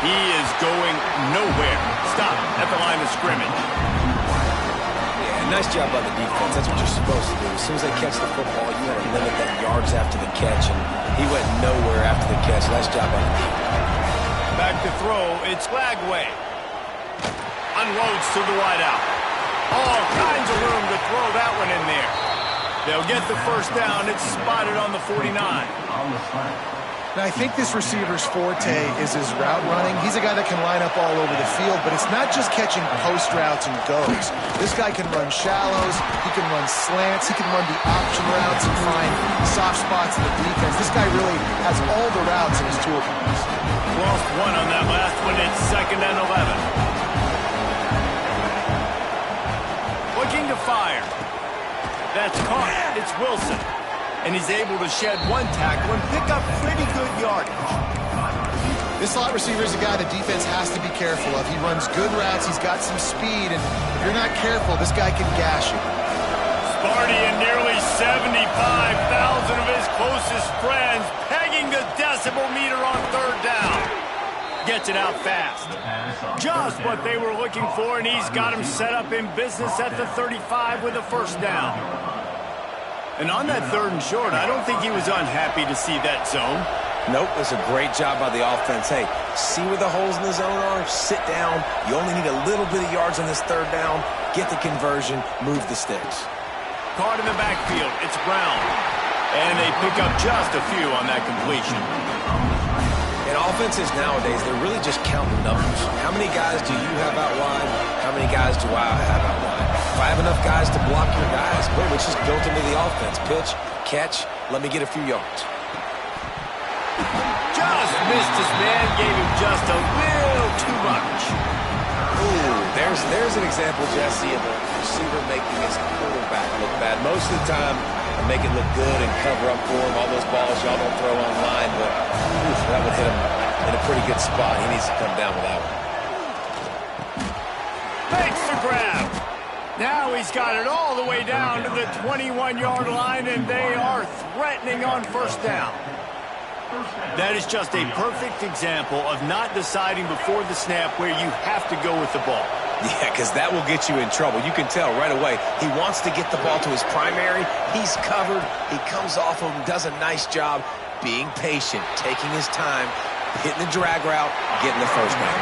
He is going nowhere. Stop at the line of scrimmage. Yeah, nice job by the defense. That's what you're supposed to do. As soon as they catch the football, you want to limit that yards after the catch, and he went nowhere after the catch. Nice job by the defense. Back to throw, it's Lagway. Unloads to the wideout. All kinds of room to throw that one in there. They'll get the 1st down. It's spotted on the 49. Now, I think this receiver's forte is his route running. He's a guy that can line up all over the field, but it's not just catching post routes and goes. This guy can run shallows, he can run slants, he can run the option routes and find soft spots in the defense. This guy really has all the routes in his toolbox. Lost one on that last one. It's 2nd and 11. Looking to fire. That's caught. It's Wilson. And he's able to shed 1 tackle and pick up pretty good yardage. This slot receiver is a guy the defense has to be careful of. He runs good routes. He's got some speed. And if you're not careful, this guy can gash you. Sparty and nearly 75,000 of his closest friends pegging the decibel meter on 3rd down. Gets it out fast. Just what they were looking for, and he's got him set up in business at the 35 with a 1st down. And on that 3rd and short, I don't think he was unhappy to see that zone. Nope, it was a great job by the offense. Hey, see where the holes in the zone are? Sit down. You only need a little bit of yards on this 3rd down. Get the conversion. Move the sticks. Caught in the backfield. It's Brown. And they pick up just a few on that completion. Yeah, And offenses nowadays, they're really just counting numbers. How many guys do you have out wide? How many guys do I have out wide? If I have enough guys to block your guys, boom, it's just built into the offense. Pitch, catch, let me get a few yards. Just missed his man, gave him just a little too much. Ooh, there's an example, Jesse, of a receiver making his quarterback look bad. Most of the time, I make it look good and cover up for him. All those balls y'all don't throw online, but oof, that would hit him in a pretty good spot. He needs to come down with that one. Makes the grab. Now he's got it all the way down to the 21-yard line, and they are threatening on first down. That is just a perfect example of not deciding before the snap where you have to go with the ball. Yeah, because that will get you in trouble. You can tell right away he wants to get the ball to his primary. He's covered. He comes off of him, does a nice job being patient, taking his time, hitting the drag route, getting the first down.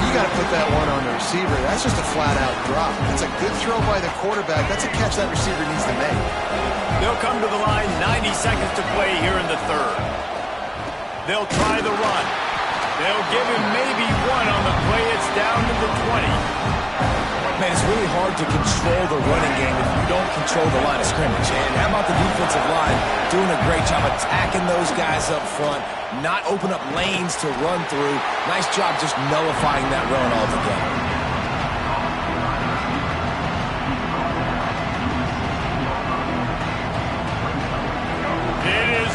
You got to put that one on the receiver. That's just a flat-out drop. It's a good throw by the quarterback. That's a catch that receiver needs to make. They'll come to the line, 90 seconds to play here in the third. They'll try the run. They'll give him maybe one on the play. It's down to the 20. Man, it's really hard to control the running game if you don't control the line of scrimmage. And how about the defensive line doing a great job attacking those guys up front, not open up lanes to run through. Nice job just nullifying that run altogether.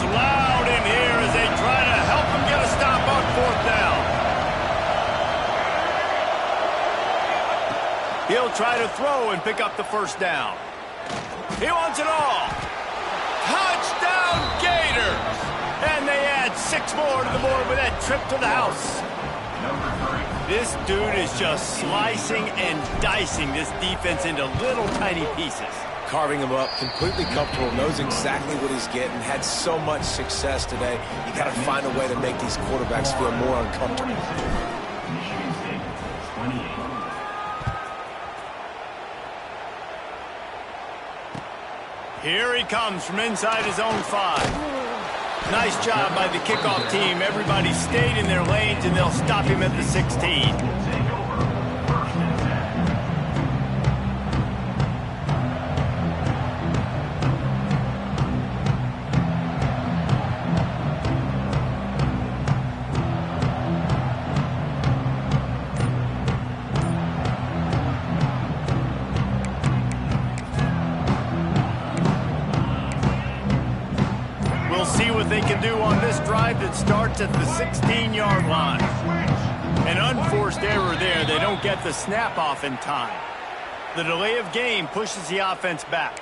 Loud in here as they try to help him get a stop on fourth down. He'll try to throw and pick up the first down. He wants it all. Touchdown Gators! And they add 6 more to the board with that trip to the house. This dude is just slicing and dicing this defense into little tiny pieces. Carving him up, completely comfortable, knows exactly what he's getting, had so much success today. You got to find a way to make these quarterbacks feel more uncomfortable. Michigan State, 28. Here he comes from inside his own 5. Nice job by the kickoff team. Everybody stayed in their lanes, and they'll stop him at the 16. See what they can do on this drive that starts at the 16-yard line. An unforced error there. They don't get the snap off in time. The delay of game pushes the offense back.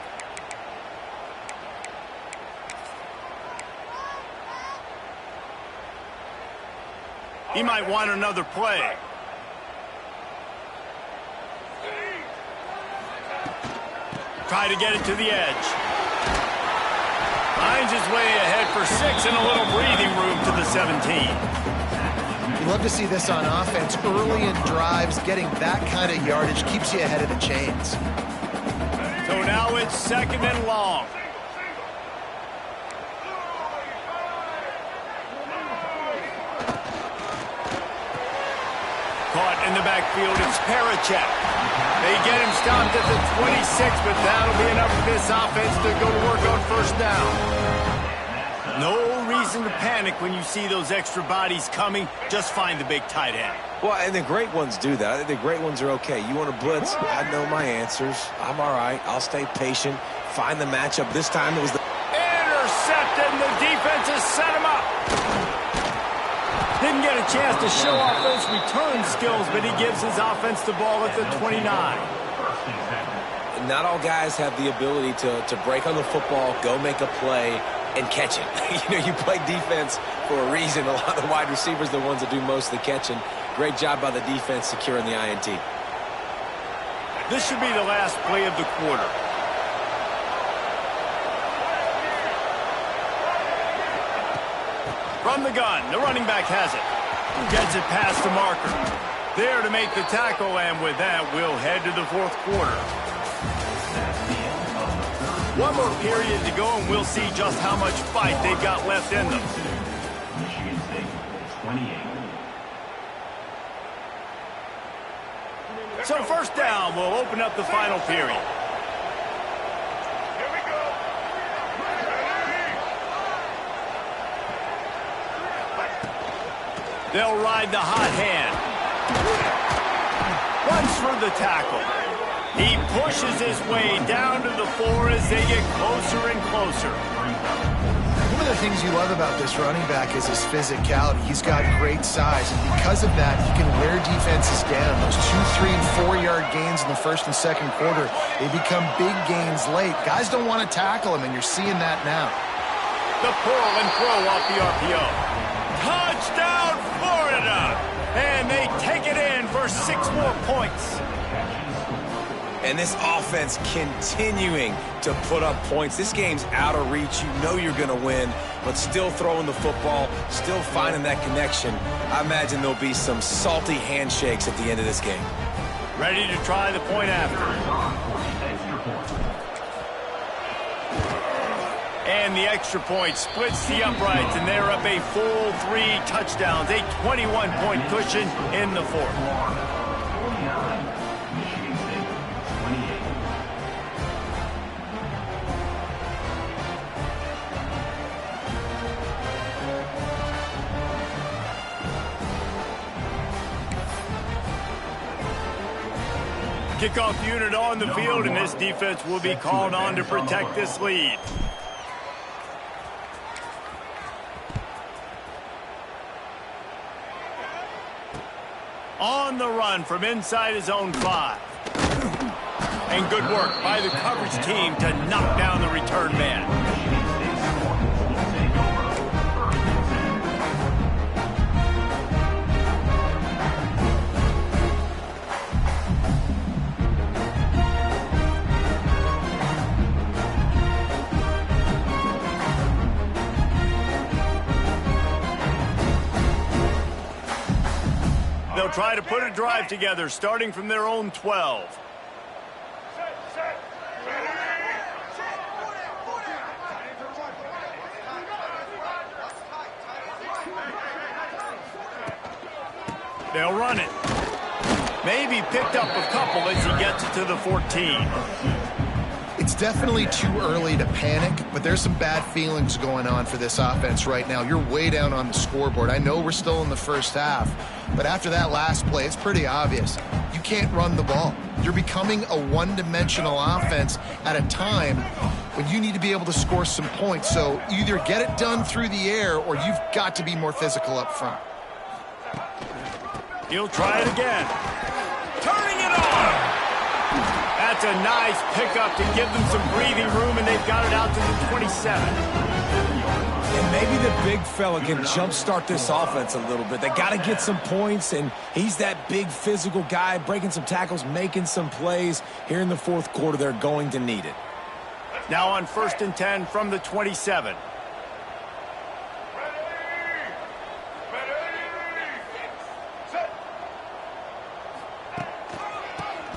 He might want another play. Try to get it to the edge. Finds his way ahead for 6 and a little breathing room to the 17. You love to see this on offense. Early in drives, getting that kind of yardage keeps you ahead of the chains. So now it's 2nd and long. Caught in the backfield, it's Parachek. They get him stopped at the 26, but that'll be enough for this offense to go to work on first down. No reason to panic when you see those extra bodies coming. Just find the big tight end. Well, and the great ones do that. I think the great ones are okay. You want to blitz? I know my answers. I'm all right. I'll stay patient. Find the matchup. This time it was the... Intercepted, and the defense has set him up. Didn't get a chance to show off those return skills, but he gives his offense the ball at the 29. Not all guys have the ability to break on the football, go make a play, and catch it. You know, you play defense for a reason. A lot of the wide receivers are the ones that do most of the catching. Great job by the defense securing the INT. This should be the last play of the quarter. From the gun, the running back has it. Gets it past the marker. There to make the tackle, and with that, we'll head to the 4th quarter. One more period to go, and we'll see just how much fight they've got left in them. Michigan State, So first down will open up the final period. They'll ride the hot hand. Runs for the tackle. He pushes his way down to the floor as they get closer and closer. One of the things you love about this running back is his physicality. He's got great size, and because of that, he can wear defenses down. Those 2, 3, and 4-yard gains in the first and second quarter, they become big gains late. Guys don't want to tackle him, and you're seeing that now. The pull and throw off the RPO. Touchdown, Florida! And they take it in for 6 more points. And this offense continuing to put up points. This game's out of reach. You know you're going to win, but still throwing the football, still finding that connection. I imagine there'll be some salty handshakes at the end of this game. Ready to try the point after. And the extra point splits the uprights, and they're up a full 3 touchdowns, a 21-point cushion in the fourth. Kickoff unit on the field, and this defense will be called on to protect this lead. On the run from inside his own 5. And good work by the coverage team to knock down the return man. They'll try to put a drive together, starting from their own 12. They'll run it. Maybe picked up a couple as he gets it to the 14. It's definitely too early to panic, but there's some bad feelings going on for this offense right now. You're way down on the scoreboard. I know we're still in the first half, but after that last play, it's pretty obvious. You can't run the ball. You're becoming a one-dimensional offense at a time when you need to be able to score some points. So either get it done through the air or you've got to be more physical up front. He'll try it again. Turning it on! That's a nice pickup to give them some breathing room, and they've got it out to the 27. And maybe the big fella can jumpstart this offense a little bit. They got to get some points, and he's that big physical guy, breaking some tackles, making some plays. Here in the fourth quarter, they're going to need it. Now on 1st and 10 from the 27.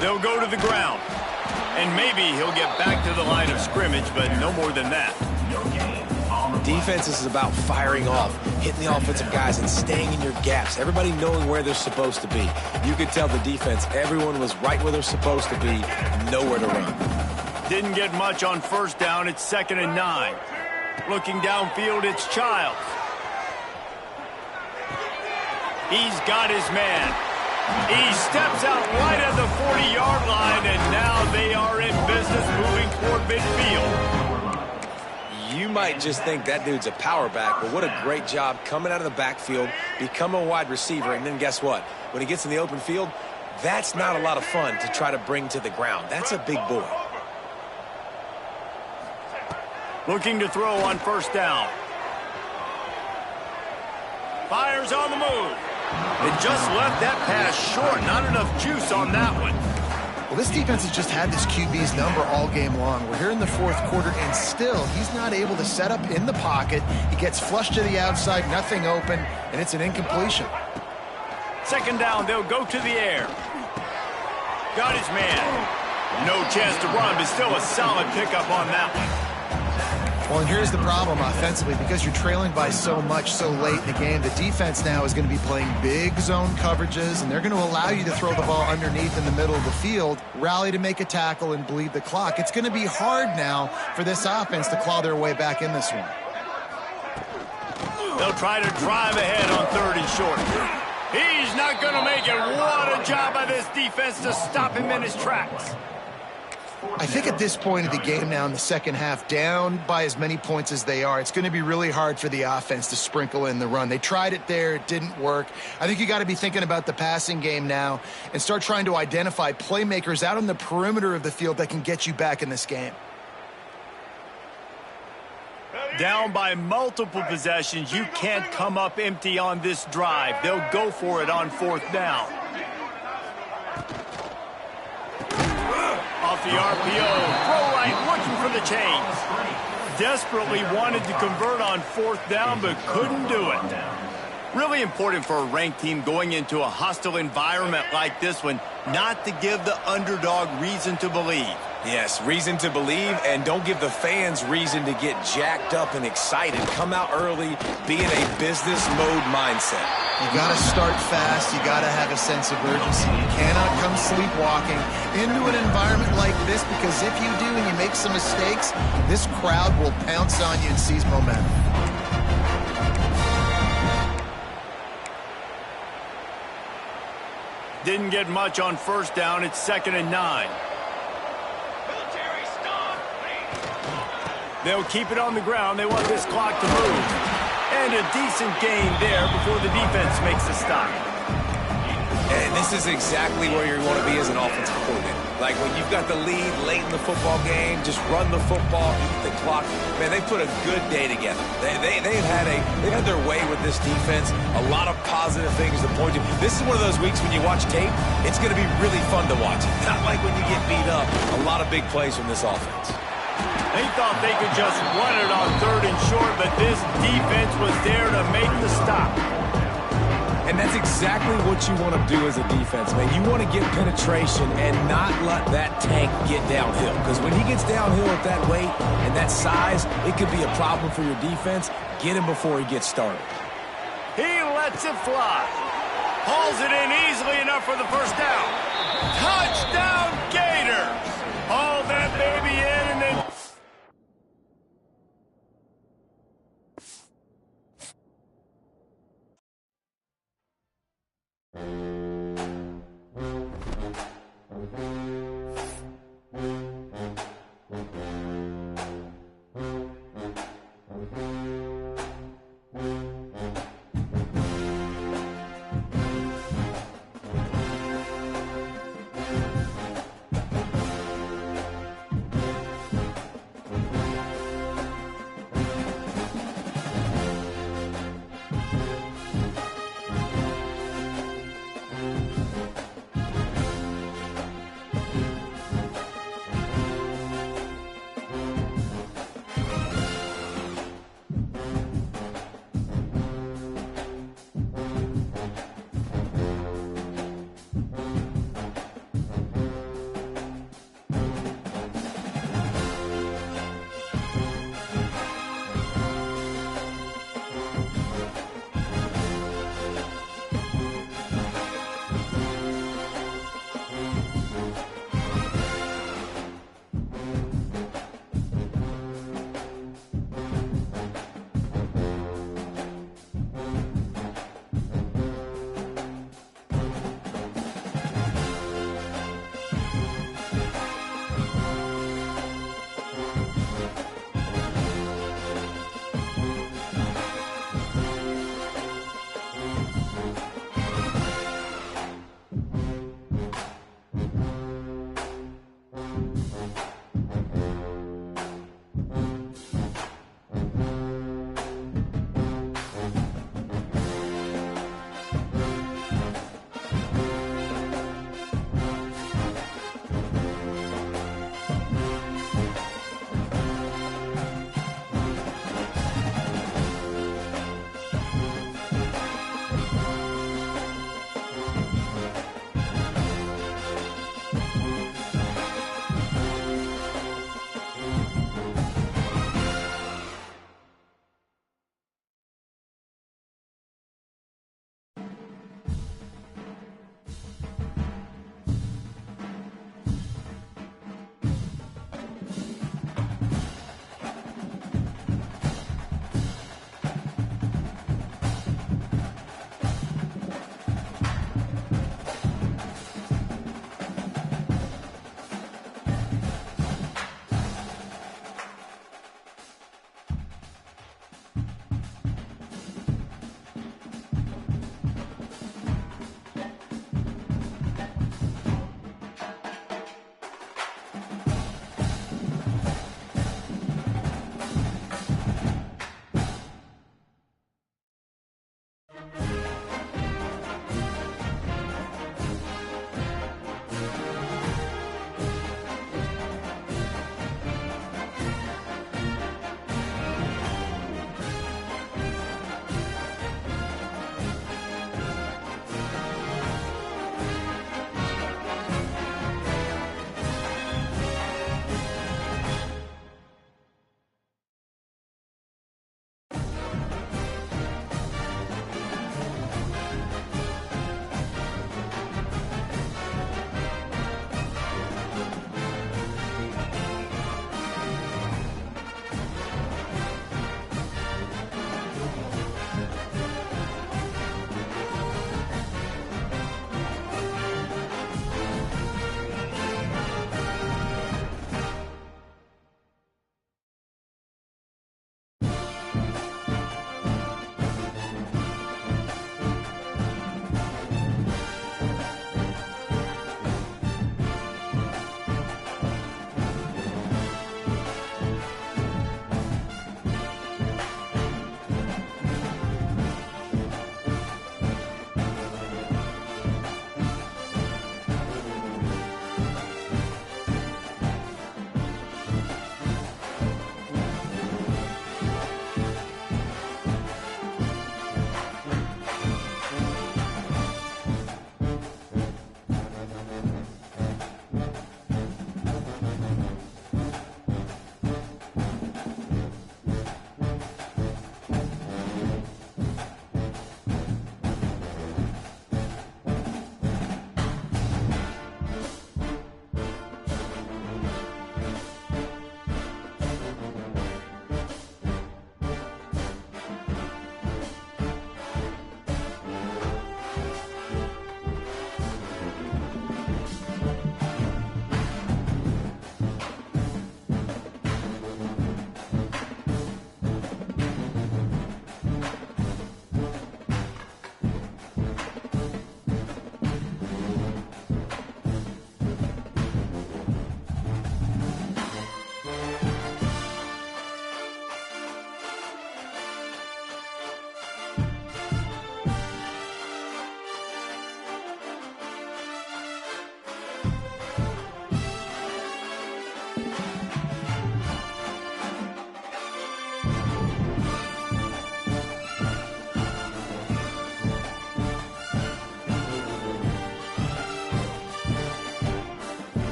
They'll go to the ground. And maybe he'll get back to the line of scrimmage, but no more than that. Defense is about firing off, hitting the offensive guys, and staying in your gaps. Everybody knowing where they're supposed to be. You could tell the defense, everyone was right where they're supposed to be, nowhere to run. Didn't get much on first down. It's 2nd and 9. Looking downfield, it's Childs. He's got his man. He steps out right at the 40-yard line, and now they are in business moving toward midfield. You might just think that dude's a power back, but what a great job coming out of the backfield, become a wide receiver, and then guess what? When he gets in the open field, that's not a lot of fun to try to bring to the ground. That's a big boy. Looking to throw on first down. Fires on the move. It just left that pass short. Not enough juice on that one. Well, this defense has just had this QB's number all game long. We're here in the fourth quarter, and still, he's not able to set up in the pocket. He gets flushed to the outside, nothing open, and it's an incompletion. 2nd down, they'll go to the air. Got his man. No chance to run, but still a solid pickup on that one. Well, and here's the problem offensively. Because you're trailing by so much so late in the game, the defense now is going to be playing big zone coverages, and they're going to allow you to throw the ball underneath in the middle of the field, rally to make a tackle, and bleed the clock. It's going to be hard now for this offense to claw their way back in this one. They'll try to drive ahead on 3rd and short. He's not going to make it. What a job by this defense to stop him in his tracks. I think at this point of the game now in the second half, down by as many points as they are, it's going to be really hard for the offense to sprinkle in the run. They tried it there. It didn't work. I think you got to be thinking about the passing game now and start trying to identify playmakers out on the perimeter of the field that can get you back in this game. Down by multiple possessions, you can't come up empty on this drive. They'll go for it on 4th down. Off the RPO, throw right, looking for the chains. Desperately wanted to convert on 4th down, but couldn't do it. Really important for a ranked team going into a hostile environment like this one, not to give the underdog reason to believe. Yes, reason to believe, and don't give the fans reason to get jacked up and excited. Come out early, be in a business mode mindset. You got to start fast. You got to have a sense of urgency. You cannot come sleepwalking into an environment like this, because if you do and you make some mistakes, this crowd will pounce on you and seize momentum. Didn't get much on 1st down. It's 2nd and 9. They'll keep it on the ground. They want this clock to move. And a decent gain there before the defense makes the stop. And this is exactly where you want to be as an offensive coordinator. Like when you've got the lead late in the football game, just run the football, eat the clock. Man, they put a good day together. They've had their way with this defense. A lot of positive things to point to. This is one of those weeks when you watch tape, it's going to be really fun to watch. Not like when you get beat up. A lot of big plays from this offense. They thought they could just run it on 3rd and short, but this defense was there to make the stop. And that's exactly what you want to do as a defense, man. You want to get penetration and not let that tank get downhill. Because when he gets downhill at that weight and that size, it could be a problem for your defense. Get him before he gets started. He lets it fly. Hauls it in easily enough for the 1st